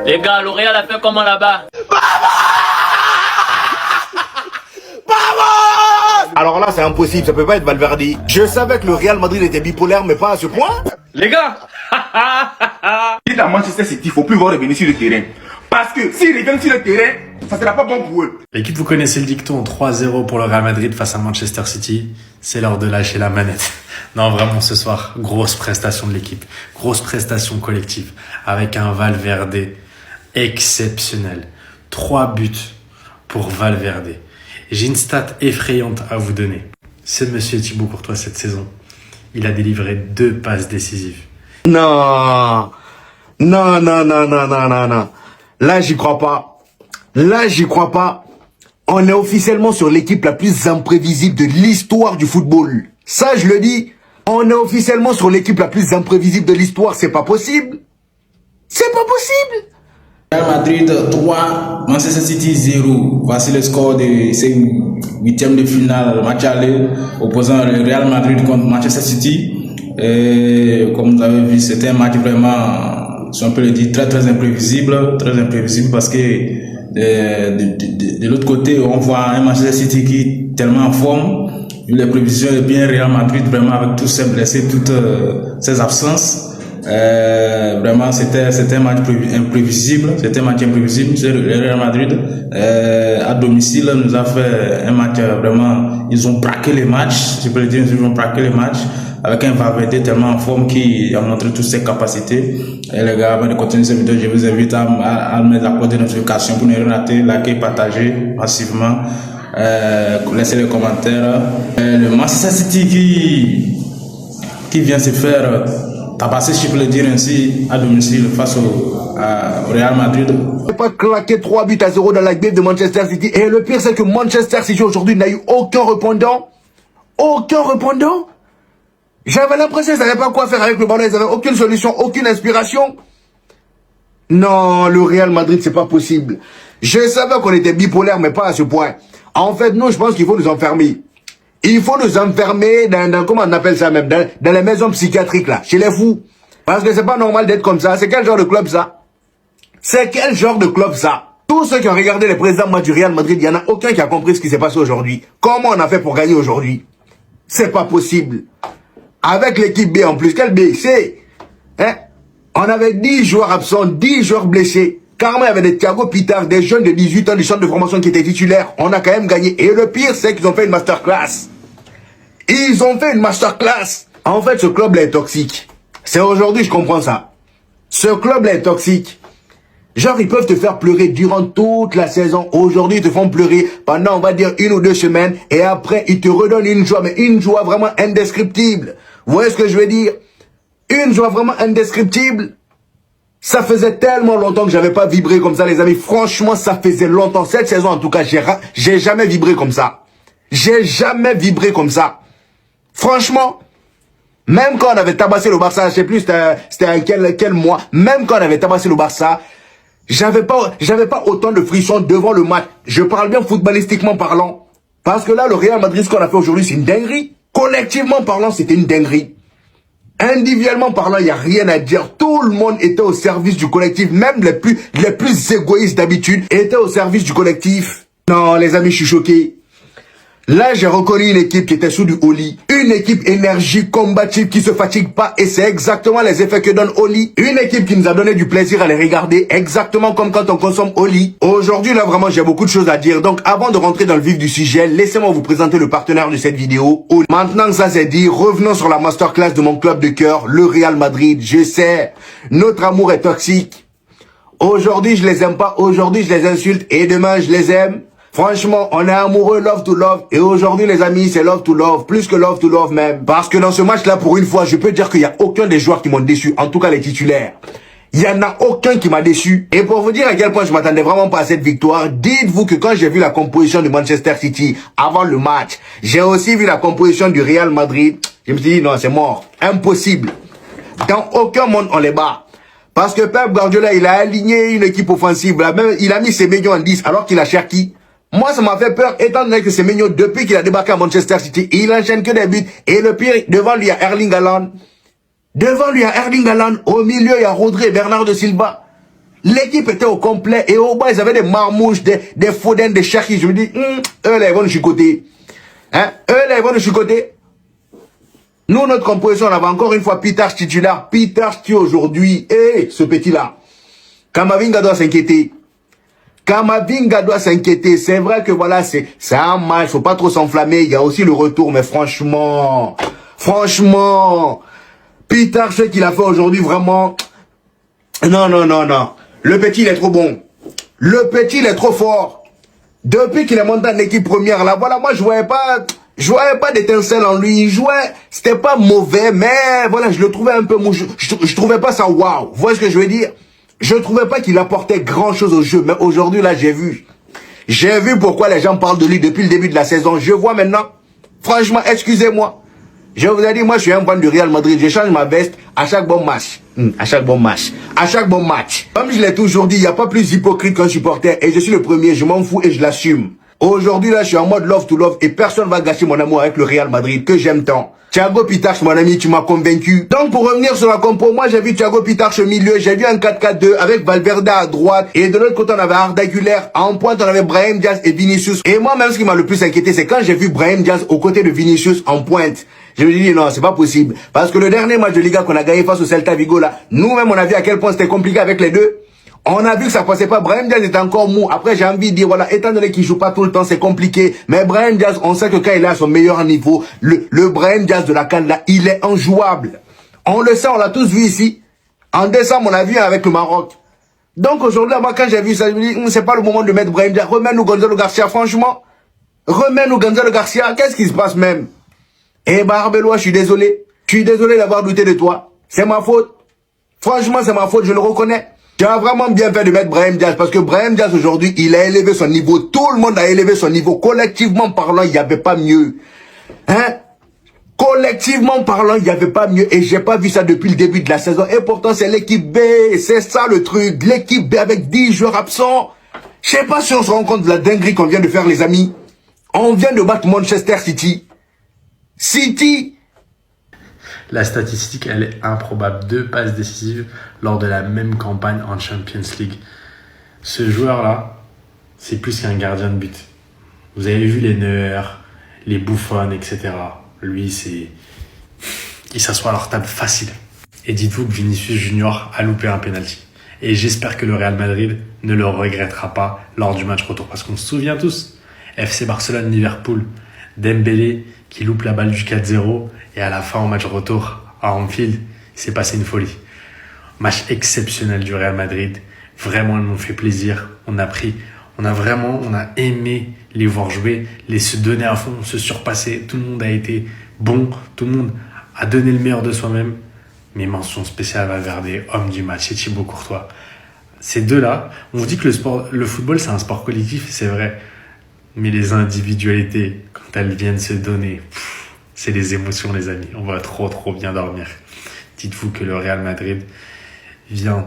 Les gars, L'Oréal a fait comment là-bas? Alors là, c'est impossible, ça peut pas être Valverde. Je savais que le Real Madrid était bipolaire, mais pas à ce point. Les gars. Dites à Manchester City, il ne faut plus voir revenir sur le terrain. Parce que s'ils reviennent sur le terrain, ça ne sera pas bon pour eux. L'équipe, vous connaissez le dicton, 3-0 pour le Real Madrid face à Manchester City. C'est l'heure de lâcher la manette. Non, vraiment, ce soir, grosse prestation de l'équipe. Grosse prestation collective. Avec un Valverde exceptionnel. 3 buts pour Valverde. J'ai une stat effrayante à vous donner. C'est monsieur Thibaut Courtois cette saison. Il a délivré 2 passes décisives. Non. Non, non, non, non, non, non, non. Là, j'y crois pas. Là, j'y crois pas. On est officiellement sur l'équipe la plus imprévisible de l'histoire du football. Ça, je le dis. On est officiellement sur l'équipe la plus imprévisible de l'histoire. C'est pas possible. C'est pas possible. Real Madrid 3, Manchester City 0. Voici le score de ces 8e de finale, match aller opposant le Real Madrid contre Manchester City. Et comme vous avez vu, c'était un match vraiment, si on peut le dire, très imprévisible parce que de l'autre côté, on voit un Manchester City qui est tellement en forme, les prévisions et bien Real Madrid vraiment avec tous ses blessés, toutes ses absences. Vraiment c'était un match imprévisible, le Real Madrid à domicile nous a fait un match vraiment, ils ont braqué les matchs, je peux le dire, ils ont braqué les matchs avec un Valverde tellement en forme qui a montré toutes ses capacités. Et les gars, avant de continuer cette vidéo, je vous invite à mettre la cloche de notification pour ne rien rater, liker, partager massivement, laisser les commentaires. Le Manchester City qui vient se faire tabasser, si je peux le dire ainsi, à domicile face au Real Madrid. On peut pas claquer 3-0 dans la game de Manchester City. Et le pire, c'est que Manchester City aujourd'hui n'a eu aucun répondant. Aucun répondant. J'avais l'impression qu'ils savaient pas quoi faire avec le ballon. Ils n'avaient aucune solution, aucune inspiration. Non, le Real Madrid, c'est pas possible. Je savais qu'on était bipolaire, mais pas à ce point. En fait, nous, je pense qu'il faut nous enfermer. Il faut nous enfermer dans comment on appelle ça même, dans les maisons psychiatriques là, chez les fous. Parce que c'est pas normal d'être comme ça. C'est quel genre de club ça? C'est quel genre de club ça? Tous ceux qui ont regardé les précédents matchs du Real Madrid, il n'y en a aucun qui a compris ce qui s'est passé aujourd'hui. Comment on a fait pour gagner aujourd'hui? C'est pas possible. Avec l'équipe B en plus, quel B? C'est, hein? On avait 10 joueurs absents, 10 joueurs blessés. Carrément, il y avait des Thiago Pitard, des jeunes de 18 ans du centre de formation qui étaient titulaires. On a quand même gagné. Et le pire, c'est qu'ils ont fait une masterclass. Ils ont fait une masterclass. En fait, ce club-là est toxique. C'est aujourd'hui, je comprends ça. Ce club-là est toxique. Genre, ils peuvent te faire pleurer durant toute la saison. Aujourd'hui, ils te font pleurer pendant, on va dire, 1 ou 2 semaines. Et après, ils te redonnent une joie, mais une joie vraiment indescriptible. Vous voyez ce que je veux dire? Une joie vraiment indescriptible. Ça faisait tellement longtemps que j'avais pas vibré comme ça, les amis. Franchement, ça faisait longtemps. Cette saison, en tout cas, j'ai jamais vibré comme ça. J'ai jamais vibré comme ça. Franchement, même quand on avait tabassé le Barça, je sais plus c'était quel mois, même quand on avait tabassé le Barça, j'avais pas autant de frissons devant le match. Je parle bien footballistiquement parlant. Parce que là, le Real Madrid, ce qu'on a fait aujourd'hui, c'est une dinguerie. Collectivement parlant, c'était une dinguerie. Individuellement parlant, il n'y a rien à dire. Tout le monde était au service du collectif. Même les plus égoïstes d'habitude étaient au service du collectif. Non, les amis, je suis choqué. Là, j'ai reconnu une équipe qui était sous du Oli. Une équipe énergie combative qui se fatigue pas. Et c'est exactement les effets que donne Oli. Une équipe qui nous a donné du plaisir à les regarder. Exactement comme quand on consomme Oli. Aujourd'hui, là, vraiment, j'ai beaucoup de choses à dire. Donc, avant de rentrer dans le vif du sujet, laissez-moi vous présenter le partenaire de cette vidéo. Oli. Maintenant que ça c'est dit, revenons sur la masterclass de mon club de cœur, le Real Madrid. Je sais, notre amour est toxique. Aujourd'hui, je les aime pas. Aujourd'hui, je les insulte. Et demain, je les aime. Franchement, on est amoureux love to love. Et aujourd'hui, les amis, c'est love to love. Plus que love to love même. Parce que dans ce match-là, pour une fois, je peux dire qu'il n'y a aucun des joueurs qui m'ont déçu. En tout cas, les titulaires. Il n'y en a aucun qui m'a déçu. Et pour vous dire à quel point je m'attendais vraiment pas à cette victoire, dites-vous que quand j'ai vu la composition de Manchester City avant le match, j'ai aussi vu la composition du Real Madrid. Je me suis dit, non, c'est mort. Impossible. Dans aucun monde, on les bat. Parce que Pep Guardiola, il a aligné une équipe offensive. Là, même, il a mis ses millions en 10 alors qu'il a Cherki. Moi, ça m'a fait peur, étant donné que Semenyo, depuis qu'il a débarqué à Manchester City, il enchaîne que des buts. Et le pire, devant lui, il y a Erling Haaland. Devant lui, il y a Erling Haaland. Au milieu, il y a Rodri et Bernardo Silva. L'équipe était au complet. Et au bas, ils avaient des marmouches, des Foden, des Cherki. Je me dis, eux là, ils vont nous chicoter. Hein? Eux là, ils vont nous chicoter. Nous, notre composition, on avait encore une fois Peter titulaire. Peter qui aujourd'hui, ce petit-là. Kamavinga doit s'inquiéter. Kamavinga doit s'inquiéter. C'est vrai que voilà, c'est un match. Faut pas trop s'enflammer. Il y a aussi le retour. Mais franchement, Peter, ce qu'il a fait aujourd'hui, vraiment. Non. Le petit, il est trop bon. Le petit, il est trop fort. Depuis qu'il est monté en équipe première, là, voilà, moi, je voyais pas d'étincelle en lui. Il jouait, c'était pas mauvais, mais voilà, je le trouvais un peu mou. Je trouvais pas ça waouh. Vous voyez ce que je veux dire? Je trouvais pas qu'il apportait grand chose au jeu, mais aujourd'hui, là, j'ai vu. J'ai vu pourquoi les gens parlent de lui depuis le début de la saison. Je vois maintenant. Franchement, excusez-moi. Je vous ai dit, moi, je suis un fan du Real Madrid. Je change ma veste à chaque bon match. À chaque bon match. Comme je l'ai toujours dit, il n'y a pas plus hypocrite qu'un supporter. Et je suis le premier, je m'en fous et je l'assume. Aujourd'hui, là, je suis en mode love to love et personne ne va gâcher mon amour avec le Real Madrid que j'aime tant. Thiago Pitarch, mon ami, tu m'as convaincu. Donc, pour revenir sur la compo, moi, j'ai vu Thiago Pitarch au milieu. J'ai vu un 4-4-2 avec Valverde à droite. Et de l'autre côté, on avait Arda Güler. En pointe, on avait Brahim Diaz et Vinicius. Et moi, même, ce qui m'a le plus inquiété, c'est quand j'ai vu Brahim Diaz aux côtés de Vinicius en pointe. Je me dis, non, c'est pas possible. Parce que le dernier match de Liga qu'on a gagné face au Celta Vigo, là, nous-mêmes, on a vu à quel point c'était compliqué avec les deux. On a vu que ça passait pas. Brahim Diaz était encore mou. Après, j'ai envie de dire, voilà, étant donné qu'il joue pas tout le temps, c'est compliqué. Mais Brahim Diaz, on sait que quand il est à son meilleur niveau, le Brahim Diaz de la CAN, là, il est injouable. On le sait, on l'a tous vu ici. En décembre, on l'a vu avec le Maroc. Donc aujourd'hui, moi, quand j'ai vu ça, je me dis, c'est pas le moment de mettre Brahim Diaz. Remets-nous Gonzalo Garcia, franchement. Remets-nous Gonzalo Garcia. Qu'est-ce qui se passe même? Eh ben, Arbeloa, je suis désolé. Je suis désolé d'avoir douté de toi. C'est ma faute. Franchement, c'est ma faute, je le reconnais. Tu as vraiment bien fait de mettre Brahim Diaz parce que Brahim Diaz aujourd'hui, il a élevé son niveau. Tout le monde a élevé son niveau. Collectivement parlant, il n'y avait pas mieux. Hein? Collectivement parlant, il n'y avait pas mieux. Et j'ai pas vu ça depuis le début de la saison. Et pourtant, c'est l'équipe B. C'est ça le truc. L'équipe B avec 10 joueurs absents. Je sais pas si on se rend compte de la dinguerie qu'on vient de faire, les amis. On vient de battre Manchester City. La statistique, elle est improbable. 2 passes décisives lors de la même campagne en Champions League. Ce joueur-là, c'est plus qu'un gardien de but. Vous avez vu les Neuer, les Buffon, etc. Lui, il s'assoit à leur table facile. Et dites-vous que Vinicius Junior a loupé un penalty. Et j'espère que le Real Madrid ne le regrettera pas lors du match retour. Parce qu'on se souvient tous, FC Barcelone-Liverpool, Dembélé qui loupe la balle du 4-0 et à la fin au match retour à Anfield, il s'est passé une folie. Match exceptionnel du Real Madrid. Vraiment, ils m'ont fait plaisir. On a aimé les voir jouer, les se donner à fond, se surpasser. Tout le monde a été bon. Tout le monde a donné le meilleur de soi-même. Mais mention spéciale à Valverde, homme du match, et Thibaut Courtois. Ces deux-là, on vous dit que le football, c'est un sport collectif, c'est vrai. Mais les individualités, quand elles viennent se donner, c'est les émotions, les amis. On va trop bien dormir. Dites-vous que le Real Madrid vient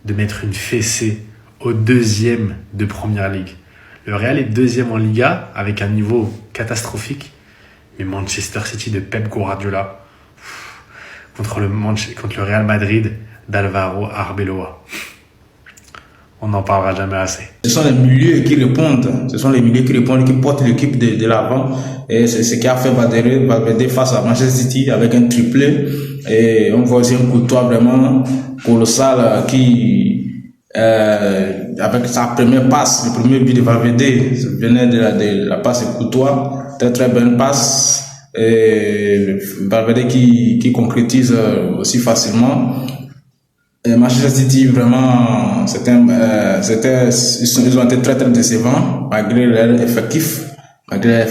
de mettre une fessée au 2e de Première Ligue. Le Real est 2e en Liga avec un niveau catastrophique. Mais Manchester City de Pep Guardiola contre le Real Madrid d'Alvaro Arbeloa. On n'en parlera jamais assez. Ce sont les milieux qui répondent. Qui portent l'équipe de l'avant. Et c'est ce qui a fait Valverde face à Manchester City avec un triplé. Et on voit aussi un Courtois vraiment colossal qui, avec sa première passe, le premier but de Valverde, venait de la passe de Courtois. Très bonne passe. Et Valverde qui concrétise aussi facilement. Manchester City, vraiment, ils ont été très décevants, malgré leur effectif, malgré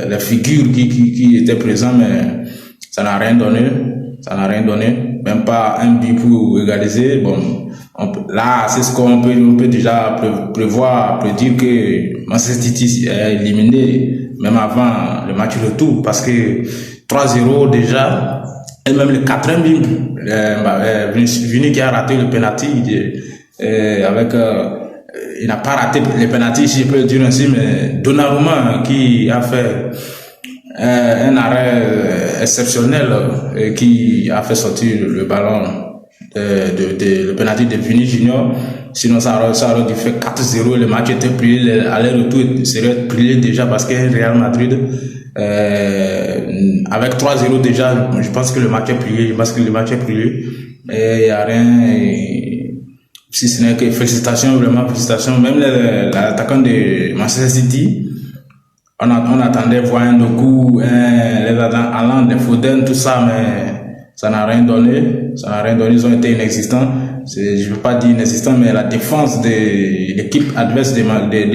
les figures qui étaient présentes, mais ça n'a rien donné, même pas un but pour égaliser. Bon, là, c'est ce qu'on peut déjà prédire que Manchester City est éliminé, même avant le match retour, parce que 3-0 déjà, et même le 4e but, Vini qui a raté le penalty, il n'a pas raté le penalty, si je peux le dire ainsi, mais Donnarumma qui a fait un arrêt exceptionnel qui a fait sortir le ballon le penalty de Vini Junior. Sinon, ça aurait dû faire 4-0. Le match était plié. L'aller-retour serait plié déjà parce que Real Madrid, avec 3-0 déjà, je pense que le match est plié. Et il n'y a rien. Si ce n'est que félicitations, vraiment félicitations. Même l'attaquant de Manchester City, on attendait voir un Doku, les Haaland, les Foden, tout ça, mais ça n'a rien donné. Ils ont été inexistants. Je ne veux pas dire inexistants, mais la défense de l'équipe adverse de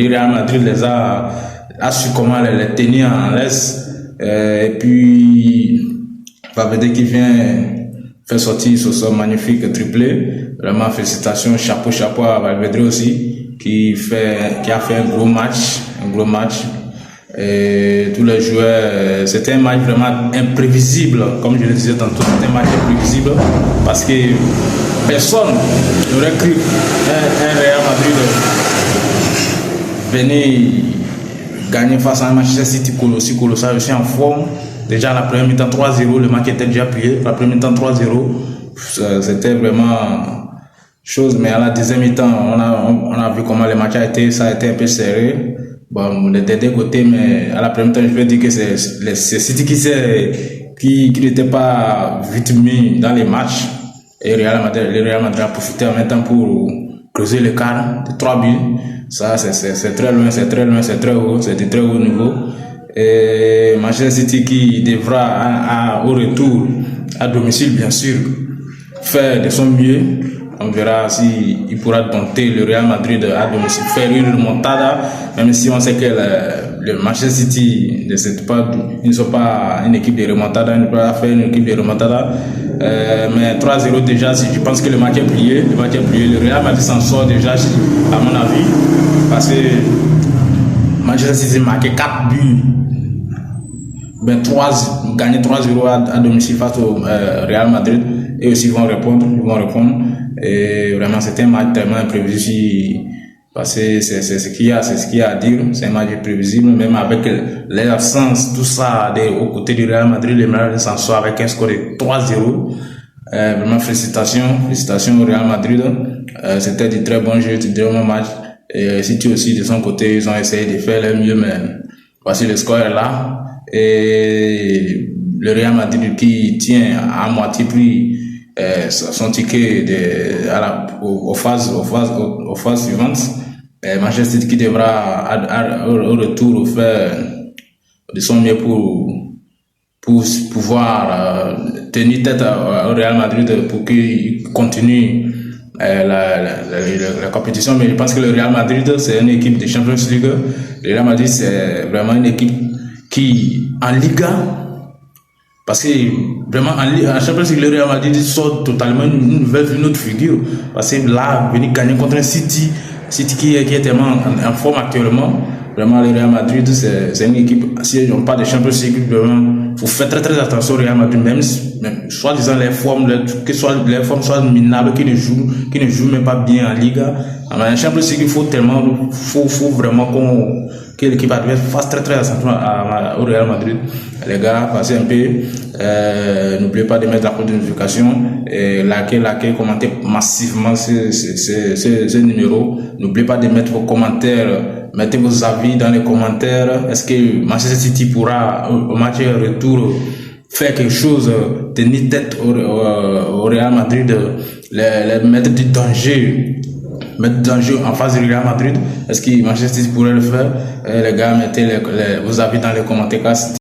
Real Madrid les a su comment les tenir en laisse. Et puis, Valverde qui vient faire sortir ce magnifique triplé. Vraiment, félicitations, chapeau à Valverde aussi, qui a fait un gros match. Et tous les joueurs, c'était un match vraiment imprévisible, comme je le disais tantôt, c'était un match imprévisible parce que personne n'aurait cru un Real Madrid venir gagner face à un Manchester City aussi colossal, aussi en forme. Déjà la première mi-temps 3-0, le match était déjà plié. La première mi-temps 3-0, c'était vraiment chose, mais à la deuxième mi-temps, on a vu comment le match ça a été un peu serré. Bon, des deux côtés, mais à la première temps, je peux dire que c'est City qui n'était pas vite mis dans les matchs. Et le Real Madrid a profité en même temps pour creuser l'écart de 3 buts. Ça, c'est très loin, c'est très haut, c'est de très haut niveau. Et Manchester City qui devra, au retour, à domicile, bien sûr, faire de son mieux. On verra s'il pourra dompter le Real Madrid à domicile, faire une remontada, même si on sait que le Manchester City ils ne sont pas une équipe de remontada, ils ne peuvent pas faire une équipe de remontada. Mais 3-0 déjà, je pense que le match est plié. Le Real Madrid s'en sort déjà, à mon avis, parce que Manchester City a marqué 4 buts. Gagner 3-0 à domicile face au Real Madrid, et aussi ils vont répondre. Et vraiment, c'était un match tellement imprévisible. Parce que c'est ce qu'il y a à dire. C'est un match imprévisible, même avec l'absence, tout ça, aux côtés du Real Madrid, les Madrid s'en sort avec un score de 3-0. Vraiment, félicitations au Real Madrid. C'était du très bon jeu, du très bon match. Et City aussi, de son côté, ils ont essayé de faire le mieux, mais voici le score est là. Et le Real Madrid qui tient à moitié pris son ticket aux phases suivantes. Manchester City qui devra au retour faire de son mieux pour pouvoir tenir tête au Real Madrid pour qu'il continue la compétition. Mais je pense que le Real Madrid, c'est une équipe de Champions League. Le Real Madrid, c'est vraiment une équipe qui, en Liga, parce que vraiment en Champions League, le Real Madrid sort totalement une autre figure. Parce que là, venir gagner contre un City qui est tellement en forme actuellement. Vraiment, le Real Madrid, c'est une équipe, si on parle de Champions League, vraiment, faut faire très attention au Real Madrid, même soit disant les formes soient minables, qui ne jouent même pas bien en Liga. En Champions League, il faut vraiment que l'équipe adverse fasse très attention au Real Madrid. Les gars, passez un peu, n'oubliez pas de mettre la code de notification, likez, commentez massivement ce numéro. N'oubliez pas de mettre vos commentaires. Mettez vos avis dans les commentaires. Est-ce que Manchester City pourra, au match retour, faire quelque chose, tenir tête au Real Madrid, les mettre du danger en face du Real Madrid? Est-ce que Manchester City pourrait le faire? Les gars, mettez vos avis dans les commentaires.